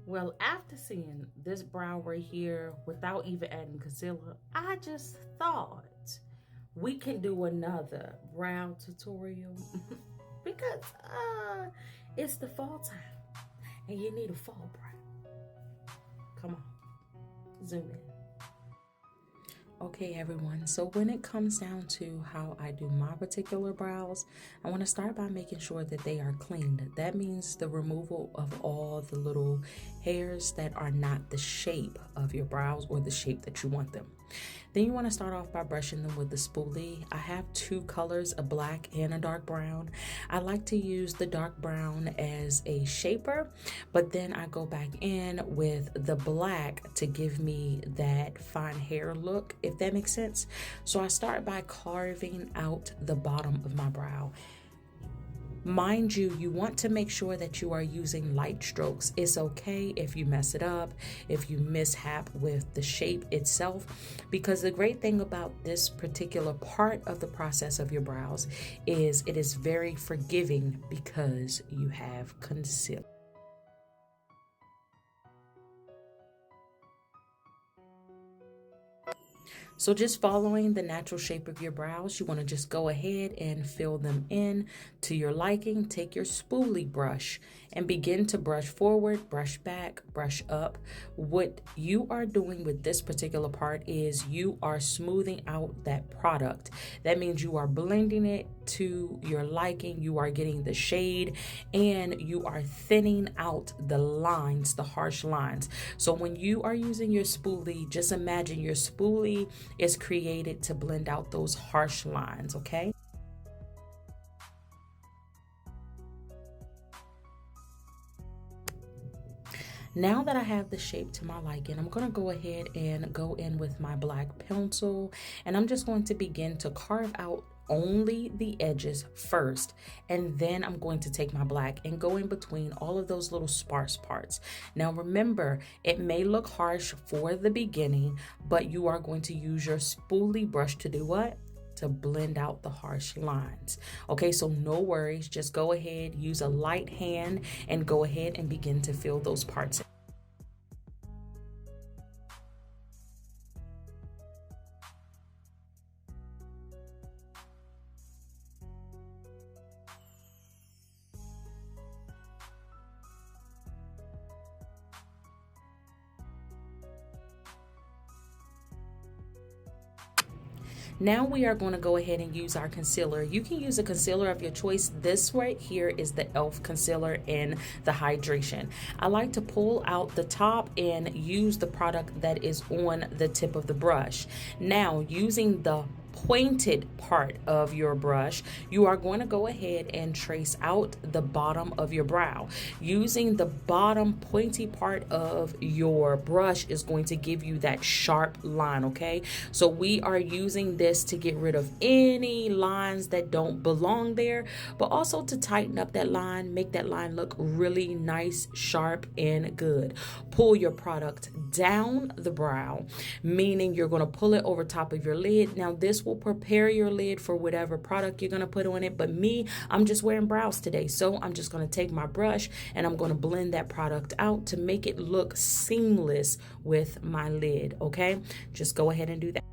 Well, after seeing this brow right here without even adding concealer, I just thought we can do another brow tutorial because it's the fall time and you need a fall brow. Come on, zoom in. Okay, everyone, so when it comes down to how I do my particular brows, I want to start by making sure that they are cleaned. That means the removal of all the little hairs that are not the shape of your brows or the shape that you want them. Then you want to start off by brushing them with the spoolie. I have two colors, a black and a dark brown. I like to use the dark brown as a shaper, but then I go back in with the black to give me that fine hair look, if that makes sense. So I start by carving out the bottom of my brow. Mind you, you want to make sure that you are using light strokes. It's okay if you mess it up, if you mishap with the shape itself, because the great thing about this particular part of the process of your brows is it is very forgiving because you have concealer. So just following the natural shape of your brows, you want to just go ahead and fill them in to your liking. Take your spoolie brush and begin to brush forward, brush back, brush up. What you are doing with this particular part is you are smoothing out that product. That means you are blending it to your liking, you are getting the shade, and you are thinning out the lines, the harsh lines. So when you are using your spoolie, just imagine your spoolie is created to blend out those harsh lines, okay? Now that I have the shape to my liking, I'm going to go ahead and go in with my black pencil, and I'm just going to begin to carve out only the edges first, and then I'm going to take my black and go in between all of those little sparse parts. Now remember, it may look harsh for the beginning, but you are going to use your spoolie brush to do what? To blend out the harsh lines. Okay, so no worries, just go ahead, use a light hand and go ahead and begin to fill those parts in. Now we are going to go ahead and use our concealer. You can use a concealer of your choice. This right here is the e.l.f. concealer in the hydration. I like to pull out the top and use the product that is on the tip of the brush. Now, using the pointed part of your brush, you are going to go ahead and trace out the bottom of your brow. Using the bottom pointy part of your brush is going to give you that sharp line, okay? So we are using this to get rid of any lines that don't belong there, but also to tighten up that line, make that line look really nice, sharp, and good. Pull your product down the brow, meaning you're going to pull it over top of your lid. Now this will prepare your lid for whatever product you're going to put on it, but me, I'm just wearing brows today, so I'm just going to take my brush and I'm going to blend that product out to make it look seamless with my lid, okay? Just go ahead and do that.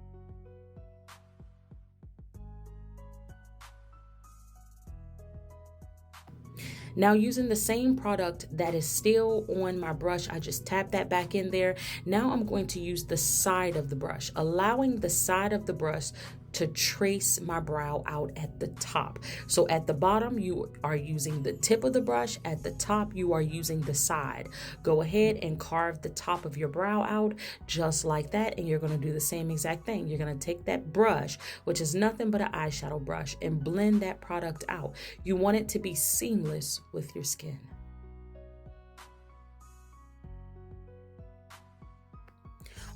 Now using the same product that is still on my brush, I just tap that back in there. Now I'm going to use the side of the brush, allowing the side of the brush to trace my brow out at the top. So at the bottom, you are using the tip of the brush. At the top, you are using the side. Go ahead and carve the top of your brow out just like that. And you're going to do the same exact thing. You're going to take that brush, which is nothing but an eyeshadow brush, and blend that product out. You want it to be seamless with your skin.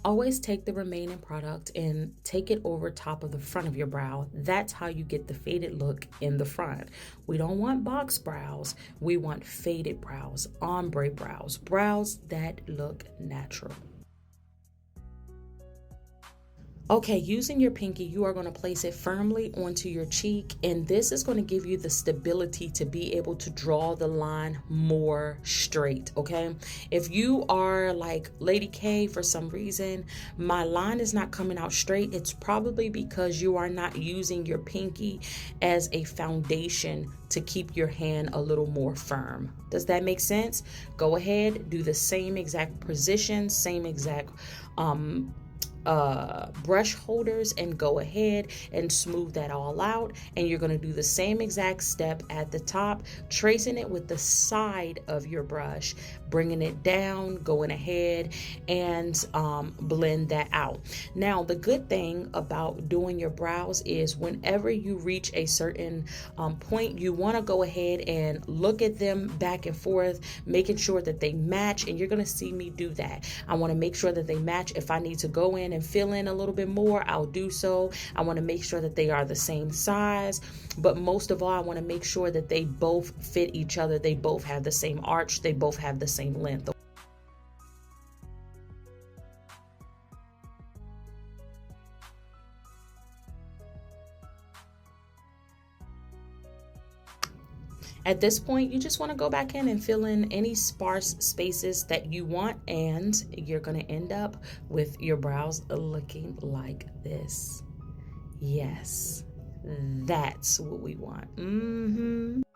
Always take the remaining product and take it over top of the front of your brow. That's how you get the faded look in the front. We don't want box brows. We want faded brows, ombre brows, brows that look natural. Okay, using your pinky, you are going to place it firmly onto your cheek, and this is going to give you the stability to be able to draw the line more straight, okay? If you are like Lady K, for some reason, my line is not coming out straight, it's probably because you are not using your pinky as a foundation to keep your hand a little more firm. Does that make sense? Go ahead, do the same exact position, same exact brush holders, and go ahead and smooth that all out. And you're going to do the same exact step at the top, tracing it with the side of your brush, bringing it down, going ahead and blend that out. Now, the good thing about doing your brows is whenever you reach a certain point, you want to go ahead and look at them back and forth, making sure that they match. And you're going to see me do that. I want to make sure that they match. If I need to go in and fill in a little bit more, I'll do so. I want to make sure that they are the same size, but most of all, I want to make sure that they both fit each other. They both have the same arch. They both have the same length. At this point, you just want to go back in and fill in any sparse spaces that you want, and you're going to end up with your brows looking like this. Yes, that's what we want.